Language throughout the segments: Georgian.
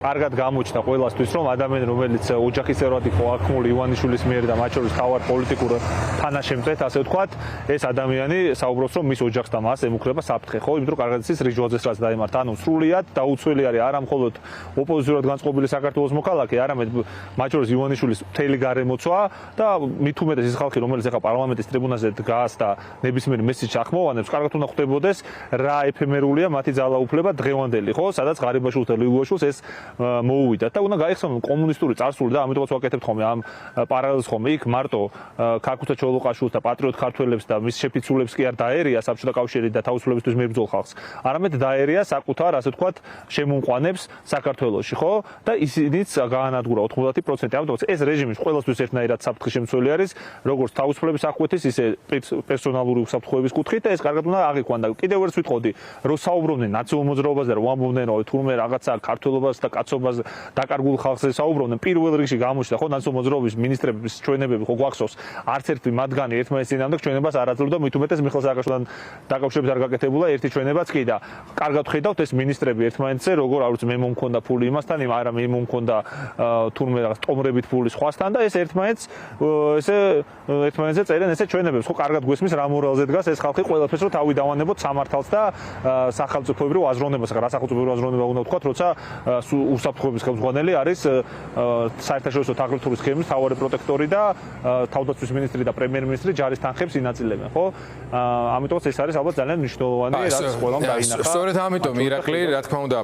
კარგად გამოჩნდა ყველასთვის, რომ ადამიანი, რომელიც ოჯახის წევრად იყო აქმული ივანიშვილის მიერ და მათ შორის თავად პოლიტიკურ თანაშემწედ, ასე ვთქვათ, ეს ადამიანი საუბრობს, რომ მის ოჯახს და მას ემუქრება საფრთხე, ხო? იმიტომ რომ კარგად იცის რიჟვაძეს რაც დაემართა, ანუ სრულიად დაუცველი არის არა მხოლოდ ოპოზიციურად განწყობილი საქართველოს მოქალაქე, არამედ მათ შორის ივანიშვილის მთელი გარემოცვა და მით უმეტეს ის ხალხი, რომელიც ახლა პარლამენტის ტრიბუნაზე დგას და ნებისმიერ მესიჯს ახმოვანებს, კარგად უნდა ხვდებოდეს რა ეფემერულია მათი ძალაუფლება დღევანდელი, ხო? სადაც ღარიბაშვილს და ლილუაშვილს ეს მოუვიდათ და უნდა გაიხსენოთ კომუნისტური წარსული და ამიტომაც ვაკეთებთ ხოლმე ამ პარალელს ხოლმე იქ მარტო ქაქუცა ჩოლოყაშვილს და პატრიოტ ქართველებს და მის შეფიცულებს კი არ დაერია საბჭოთა კავშირი და თავისუფლებისთვის მებრძოლ ხალხს, არამედ დაერია საკუთარ, ასე ვთქვათ, შემომყვანებს საქართველოში, ხო? და ისინიც გაანადგურა 90%. ამიტომაც ეს რეჟიმი ყველასთვის ერთნაირად საფრთხის შემცველი არის, როგორც თავისუფლების აღკვეთის, ისე პერსონალური უსაფრთხოების კუთხით და ეს კარგად უნდა აღიქვან და კიდევ ერს ვიტყოდი, რომ საუბრობდნენ ნაციონალურ მოძრაობაზე, რომ ამბობდნენ, რომ თურმე რაღაცა ქართველობას და კაცობას დაკარგულ ხალხზე საუბრობდნენ, პირველ რიგში გამოჩნდა ხო ნაციონალურ მოძრაობის მინისტრების ჩვენებები ხო გვახსოვს, არც ერთი მათგანი ერთმანეთის წინააღმდეგ ჩვენებას არ აძლევდა, მით უმეტეს მიხეილ სააკაშვილთან დაკავშირებით არ გაკეთებულა ერთი ჩვენებაც კი და კარგად ხედავთ ეს მინისტრები ერთმანეთზე, როგორ არ ვიცი მე მომქონდა ფული იმასთან, არა მე მომქონდა თურმე რაღაც ტომრებით ფული სხვასთან და ეს ერთმანეთს ესე ერთმანეთზე წერენ ესე ჩვენებებს, ხო კარგად გვესმის რა მორალზე დგას ეს ხალხი ყველაფერს რომ თავი დავანებოთ სამართალს და სახელმწიფოებრივ აზროვნებას, რა სახელმწიფოებრივ აზროვნება უნდა ვთქვათ, როცა უსაფრთხოების ხელმძღვანელი არის საერთაშორისო თაღლითური სქემის მთავარი პროტექტორი და თავდაცვის მინისტრი და პრემიერ-მინისტრი ჯარის თანხებს ინაწილებენ, ხო? ამიტომაც ეს არის ალბათ ძალიან მნიშვნელოვანი, რაც ყველამ დაინახა. სწორედ ამიტომ ირაკლი, რა თქმა უნდა,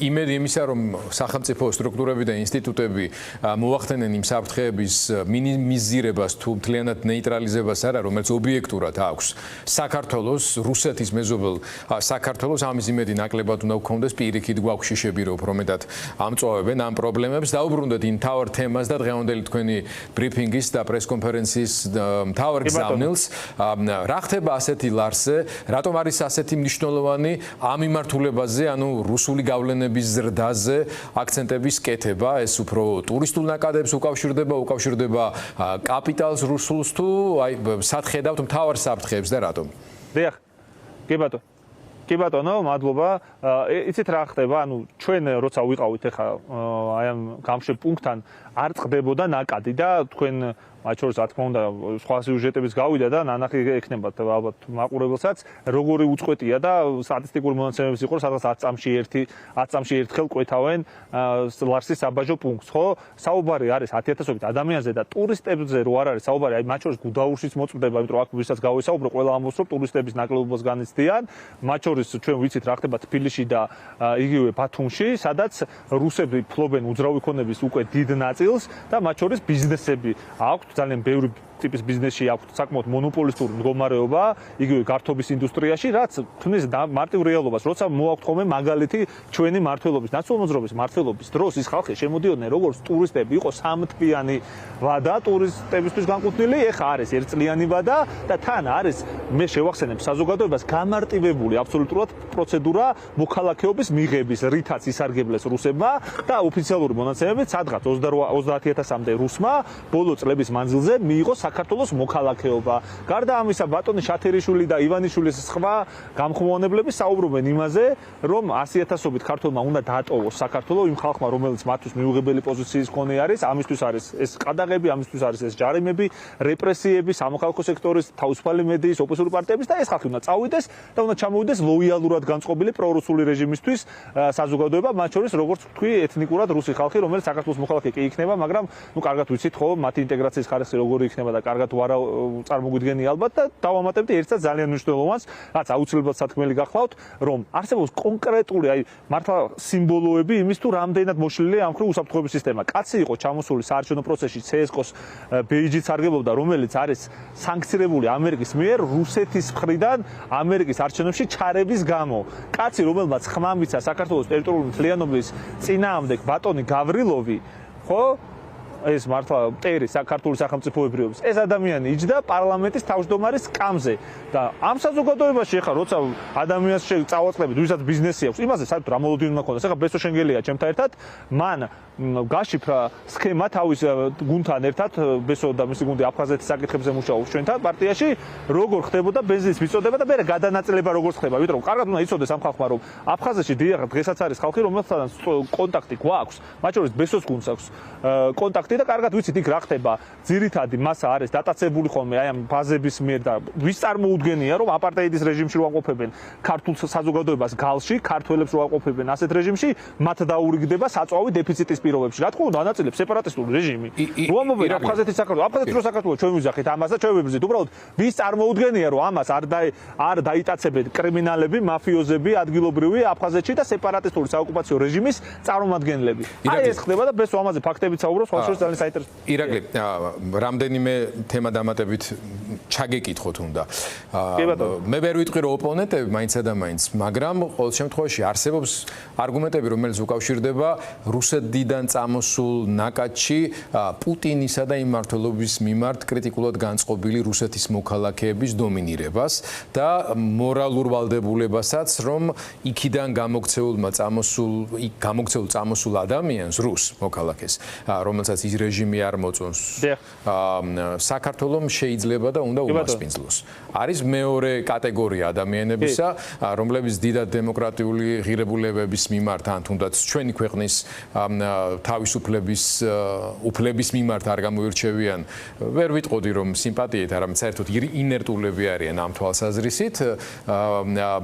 იმედი იმისა, რომ სახელმწიფო სტრუქტურები და ინსტიტუტები მოახდენენ იმ საფრთხეების მინიმიზირებას თუ მთლიანად ნეიტრალიზებას არა, რომელიც ობიექტურად აქვს საქართველოს, რუსეთის მეზობელ საქართველოს, ამის იმედი ნაკლებად უნდა გქონდეს, პირიქით გვაქვს შიშები, რომ უფრო მეტად ამწვავებენ ამ პრობლემებს. დაუბრუნდეთ იმ მთავარ თემას და დღევანდელი თქვენი ბრიფინგის და პრესკონფერენციის მთავარ გზავნილს. რა ხდება ასეთი ლარსე, რატომ არის ასეთი მნიშვნელოვანი ამ მიმართულებაზე, ანუ რუსული გავლენების ზრდაზე აქცენტების კეთება, ეს უფრო ტურისტულ ნაკადებს უკავშირდება კაპიტალს რუსულს თუ აი სათხედავთ მთავარ საფრთხეებს და რატომ? დიახ. კი ბატონო, მადლობა. იცით რა ხდება, ანუ ჩვენ როცა ვიყავით ახლა აი ამ გამშვებ პუნქტთან არ წყდებოდა ნაკადი და თქვენ მათ შორის რა თქმა უნდა სხვა სიუჟეტებიც გავიდა და ნანახი ექნებათ ალბათ მაყურებელსაც როგორი უწყვეტია და სტატისტიკური მონაცემებიც იყო სადღაც 10 წამში ერთხელ ყვეთავენ ლარსის საბაჟო პუნქტს, ხო? საუბარი არის 10,000-ობით ადამიანზე და ტურისტებზე რო არ არის საუბარი, აი მათ შორის გუდაურშიც მოწმდება, იმიტომ რომ აქ ვისაც გავესაუბრო, ყველა ამბობს რომ ტურისტების ნაკლებობას განიცდიან, მათ შორის ჩვენ ვიცით რა ხდება თბილისში და იგივე ბათუმში, სადაც რუსები ფლობენ უძრავი ქონების უკვე დიდ ნაწილს და მათ შორის ბიზნესები აქვთ ძალიან ბევრი ტიპის ბიზნესში აქვს საკმაოდ მონოპოლისტური მდგომარეობა, იგივე გართობის ინდუსტრიაში, რაც ქმნის მარტივ რეალობას, როცა მოაქვთ ხოლმე მაგალითი ჩვენი მმართველობის, ნაციონალურ მოძრაობის მმართველობის დროს ის ხალხი შემოდიოდნენ როგორც ტურისტები, იყო სამთბიანი ვადა ტურისტებისთვის განკუთვნილი, ეხა არის ერთწლიანი ვადა და თან არის მე შევახსენებ საზოგადოებას გამარტივებული აბსოლუტურად პროცედურა მოქალაქეობის მიღების, რითაც ისარგებლეს რუსებმა და ოფიციალური მონაცემებით სადღაც 30,000-მდე რუსმა ბოლო წლების მანძილზე მიიღო საქართველოს მოქალაქეობა. გარდა ამისა, ბატონი შათერიშვილი და ივანიშვილის სხვა გამხმოვანებლები საუბრობენ იმაზე, რომ 100,000-ობით ქართველმა უნდა დაატოვოს საქართველო იმ ხალხმა, რომელიც მათთვის მიუღებელი პოზიციის მქონე არის, ამისთვის არის ეს ყადაღები, ამისთვის არის ეს ჯარიმები, რეპრესიები, სამოქალაქო სექტორის, თავისუფალი მედიის, ოპოზიციური პარტიების და ეს ხალხი უნდა წავიდეს და უნდა ჩამოვიდეს ლოიალურად განწყობილი პრორუსული რეჟიმისთვის საზოგადოება, მათ შორის როგორც ვთქვი, ეთნიკურად რუსი ხალხი, რომელიც საქართველოს მოქალაქე კი იქნება, მაგრამ ნუ კარგად ვიცით ხო, მათი ინტეგრაციის ხარისხი როგორი იქნება და კარგად ვარა წარმოგვიდგენი ალბათ და დავამატებდი ერთსაც ძალიან მნიშვნელოვანს, რაც აუცილებლად სათქმელი გახლავთ, რომ არსებობს კონკრეტული, აი მართლა სიმბოლოები იმის თუ რამდენად მოშლილია ამ ხრივ უსაფრთხოების სისტემა. კაცი იყო ჩამოსული საარჩევნო პროცესში CSKO-ს ბეიჯით სარგებლობდა, რომელიც არის სანქცირებული ამერიკის მიერ რუსეთის მხრიდან ამერიკის არჩევნებში ჩარების გამო. კაცი, რომელმაც ხმამიცა საქართველოს ტერიტორიული მთლიანობის წინააღმდეგ ბატონი გავრილოვი, ხო? ეს მართლა მტერი საქართველოს სახელმწიფოებრიობის ეს ადამიანი იჯდა პარლამენტის თავმჯდომარის სკამზე და ამ საზოგადოებაში ახლა როცა ადამიანს წავაწყდებით ვისაც ბიზნესი აქვს იმაზე საერთოდ რა მოლოდინი უნდა ქონდეს ახლა ბესო შენგელია ჩემთან ერთად მან გაშიფრა სქემა თავის გუნდთან ერთად ბესო და მისი გუნდი აფხაზეთის საკითხებზე მუშაობს ჩვენთან პარტიაში როგორ ხდებოდა ბენზინის მიწოდება და მე გადანაწილება როგორ ხდება ვიტყო კარგად უნდა იცოდეს ამ ხალხმა რომ აფხაზეთში დიახ დღესაც არის ხალხი რომელთანაც კონტაქტი გვაქვს მათ შორის ბესოს გუნდს აქვს კონტაქტი და კარგად ვიცით იქ რა ხდება ძირითადი მასა არის დატაცებული ხოლმე აი ამ ბაზების მიერ და ვის წარმოუდგენია რომ აპარტეიდის რეჟიმში რო აყოფებენ ქართულ საზოგადოებას გალში ქართველებს რო აყოფებენ ასეთ რეჟიმში მათ დაურიგდება საწვავი დეფიციტის პირობებში რა თქმა უნდა ანაწილებს სეპარატისტული რეჟიმი რო ამბობენ აფხაზეთის საქართველოს აფხაზეთის რო საქართველოს ჩვენ ვიზახით ამას და ჩვენ ვებრძვით უბრალოდ ვის წარმოუდგენია რომ ამას არ დაიტაცებენ კრიმინალები მაფიოზები ადგილობრივი აფხაზეთში და სეპარატისტული საოკუპაციო რეჟიმის წარმომადგენლები აი ეს ხდება და ბესო ამაზე ფაქტებით საუბრობს ხოლმე ძალიან საინტერესო ირაკლი რამდენიმე თემა დამატებით ჩაგეკითხოთ უნდა მე ვერ ვიტყვი რომ ოპონენტები მაინცა და მაინც მაგრამ ყოველ შემთხვევაში არსებობს არგუმენტები რომელიც უკავშირდება რუსეთიდან წამოსულ ნაკადში პუტინისა და იმ მმართველობის მიმართ კრიტიკულად განწყობილი რუსეთის მოქალაქეების დომინირებას და მორალურ ვალდებულებასაც რომ იქიდან გამოქცეულ წამოსულ ადამიანს რუს მოქალაქეს რომელსაც ის რეჟიმი არ მოწონს საქართველოს შეიძლება და უნდა უმასპინძლოს არის მეორე კატეგორია ადამიანებისა რომლებიც დიდად დემოკრატიული ღირებულებების მიმართ ან თუნდაც ჩვენი ქვეყნის თავისუფლების მიმართ არ გამოირჩევიან ვერ ვიტყოდი რომ სიმპათიით არამედ საერთოდ ინერტულები არიან ამ თვალსაზრისით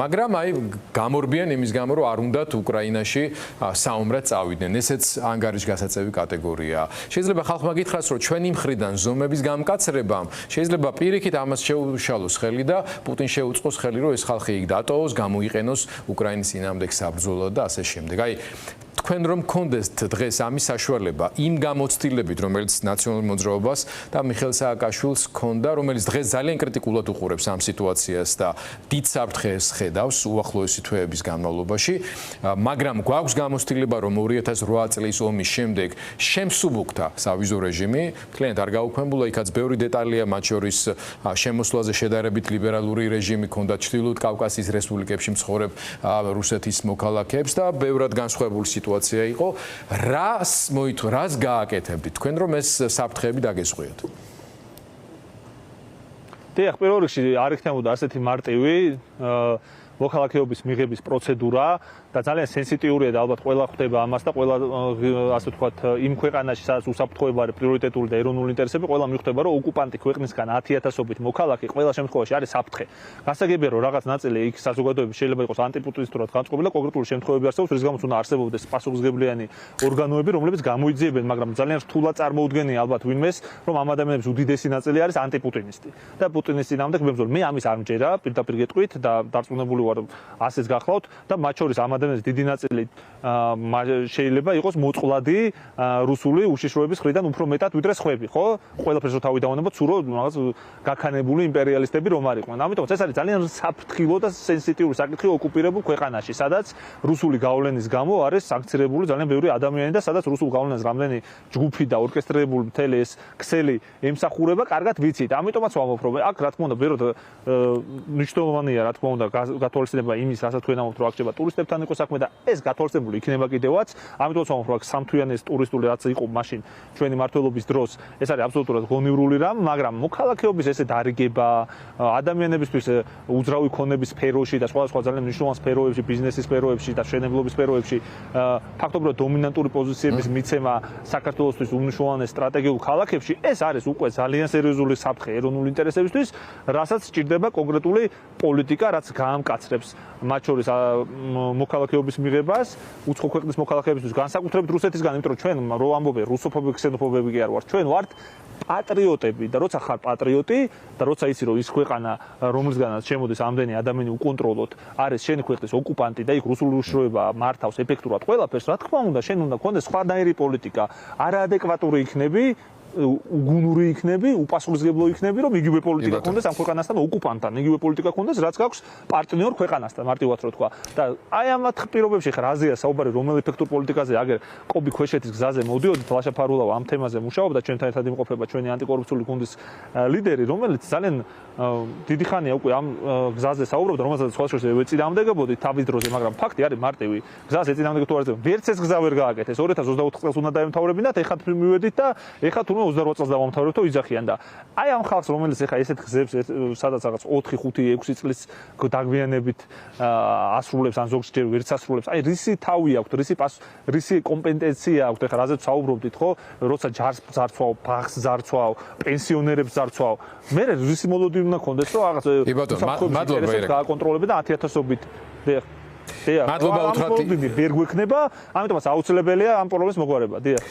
მაგრამ აი გამორბიან იმის გამო რომ არ უნდათ უკრაინაში საომრად წავიდნენ ესეც ანგარიშგასაწევი კატეგორიაა შეიძლება ხალხმა გითხრას რომ ჩვენი მხრიდან ზომების გამკაცრებამ შეიძლება პირიქით ამას შეუშალოს ხელი და პუტინ შეუწყოს ხელი რომ ეს ხალხი იქ დატოვოს გამოიყენოს უკრაინის წინააღმდეგ საბრძოლოდ და ასე შემდეგ აი თქვენ რომ გქონდეთ დღეს ამის საშუალება იმ გამოცდილებით რომელიც ნაციონალურ მოძრაობას და მიხეილ სააკაშვილს ჰქონდა რომელიც დღეს ძალიან კრიტიკულად უყურებს ამ სიტუაციას და დიდ საფრთხეს ხედავს უახლოესი თვეების განმავლობაში მაგრამ გვაქვს გამოცდილება რომ 2008 წლის ომის შემდეგ შემსუბუქდა სავიზო რეჟიმი მთლიანად არ გაუქმებულა იქაც ბევრი დეტალია მათ შორის შემოსვლაზე შედარებით ლიბერალური რეჟიმი ჰქონდა ჩრდილოეთ კავკასიის რესპუბლიკებში მცხოვრებ რუსეთის მოქალაქეებს და ბევრად განსხვავებული სიტუაცია იყო რას გააკეთებდით თქვენ რომ ეს საფრთხეები დაგესხვიოთ დიახ პირველ რიგში არ იქნებოდა ასეთი მარტივი მოქალაქეობის მიღების პროცედურა და ძალიან სენსიტიურია და ალბათ ყველა ხვდება ამას და ყველა ასე ვთქვათ იმ ქვეყანაში სადაც უსაფრთხოება არის პრიორიტეტული და ეროვნული ინტერესები ყველა მიხვდება რომ ოკუპანტი ქვეყნისგან 10,000-ობით მოქალაქე ყველა შემთხვევაში არის საფრთხე. გასაგებია რომ რაღაც ნაწილი იქ საზოგადოების შეიძლება იყოს ანტიპუტინისტურად განწყობილი და კონკრეტული შემთხვევები არსებობს რის გამოც უნდა არსებობდეს პასუხისმგებლიანი ორგანოები რომლებიც გამოიძიებენ მაგრამ ძალიან რთულად წარმოუდგენია ალბათ ვინმეს რომ ამ ადამიანების უდიდესი ნაწილი არის ანტიპუტინისტი და პუტინის წინააღმდეგ მებრძოლი მე ამის არ მჯერა პირდაპირ გეტყვით და დარწმუნებული ვარ ასეც გახლავთ და მათ შორის ამ ადამიანების დიდი ნაწილი შეიძლება იყოს მოწყვლადი რუსული უშიშროების მხრიდან უფრო მეტად ვიდრე სხვები ხო ყველაფერს რო თავი დავანებოთ სულ რაღაც გაქანებული იმპერიალისტები რომ არ იყვნენ ამიტომ ეს არის ძალიან საფრთხილო და სენსიტიური საკითხი ოკუპირებულ ქვეყანაში სადაც რუსული გავლენის გამო არის სანქცირებული ძალიან ბევრი ადამიანი და სადაც რუსულ გავლენას რამდენი ჯგუფი და ორკესტრირებული მთელი ეს ქსელი ემსახურება კარგად ვიცით ამიტომაც ვამბობ რომ აქ რა თქმა უნდა ბევრად მნიშვნელოვანია რა თქმა უნდა გათვალისწინება იმის რასაც თქვენ ამბობთ რომ აქ შეიძლება ტურისტებთან იყოს საქმე და ეს გათვალისწინებული იქნება კიდევაც ამიტომ ვამბობ რომ აქ სამთვიანი ეს ტურისტული რაც იყო მაშინ ჩვენი მმართველობის დროს ეს არის აბსოლუტურად გონივრული რამ მაგრამ მოქალაქეობის ესე დარიგება ადამიანებისთვის უძრავი ქონების სფეროში და სხვადასხვა ძალიან მნიშვნელოვან სფეროებში ბიზნესის სფეროებში და მშენებლობის სფეროებში ფაქტობრივად დომინანტური პოზიციების მიცემა საქართველოსთვის უმნიშვნელოვანეს სტრატეგიულ ქალაქებში ეს არის უკვე ძალიან სერიოზული საფრთხე ეროვნული ინტერესებისთვის რასაც სჭირდება კონკრეტული პოლიტიკა რაც გაამკაცრებს მათ შორის მოქალაქეობის მიღებას უცხო ქვეყნის მოქალაქეებისთვის განსაკუთრებით რუსეთისგან იმიტომ რომ ჩვენ რო ამბობენ რუსოფობები ქსენოფობები კი არ ვართ ჩვენ ვართ პატრიოტები და როცა ხარ პატრიოტი და როცა იცი რომ ის ქვეყანა რომელსგანაც შემოდის ამდენი ადამიანი უკონტროლოთ არის შენი ქვეყნის ოკუპანტი და იქ რუსული უშროება მართავს ეფექტურად ყველაფერს რა თქმა უნდა შენ უნდა გქონდეს სხვანაირი პოლიტიკა არაადეკვატური იქნები უგუნური იქნები, უპასუხისმგებლო იქნები, რომ იგივე პოლიტიკა ქონდეს ამ ქვეყანასთან ოკუპანტთან, იგივე პოლიტიკა ქონდეს, რაც გაქვს პარტნიორ ქვეყანასთან, მარტივად რო თქვა. და აი ამათ პირობებში ხარ აზია საუბარი, რომელ ეფექტურ პოლიტიკაზე აგერ კობი ქვეშეთის გზაზე მოდიოდით, ლაშა ფარულავა ამ თემაზე მუშაობდა, ჩვენთან ერთად იმყოფება ჩვენი ანტიკორუფციული გუნდის ლიდერი, რომელიც ძალიან დიდი ხანია უკვე ამ გზაზე საუბრობდა, რომელსაც სხვა შორის ეწინააღმდეგებოდი თავის დროზე, მაგრამ ფაქტი არის მარტივი. გზას ეწინააღმდეგე თუ არ ეწინააღმდეგე, ვერც ეს გზა ვერ გააკეთეს. 2024 წელს უნდა დაემთავრებინათ, ეხლა თვით მივედით და ეხლა თურმე 28 წელს დავამთავრებთ და იძახიან და აი ამ ხალხს, რომელიც ეხლა ესეთ გზებს სადაც რაღაც 4, 5, 6 წლის დაგვიანებით ასრულებს ან ზოგჯერ ვერც ასრულებს. აი რისი თავი აქვს, რისი კომპეტენცია აქვს, ეხლა რაზეც საუბრობდით, ხო, როცა ჯარს ძარცვავ, ბაღს ძარცვავ, პენსიონერებს ძარცვავ. მე რისი მოლოდი უნდა კონდეს, რომ რაღაც მადლობა გააკონტროლებენ და 10,000-ობით მადლობა უთხრათ ვერ გვექნება, ამიტომაც აუცილებელია ამ პრობლემის მოგვარება. დიახ.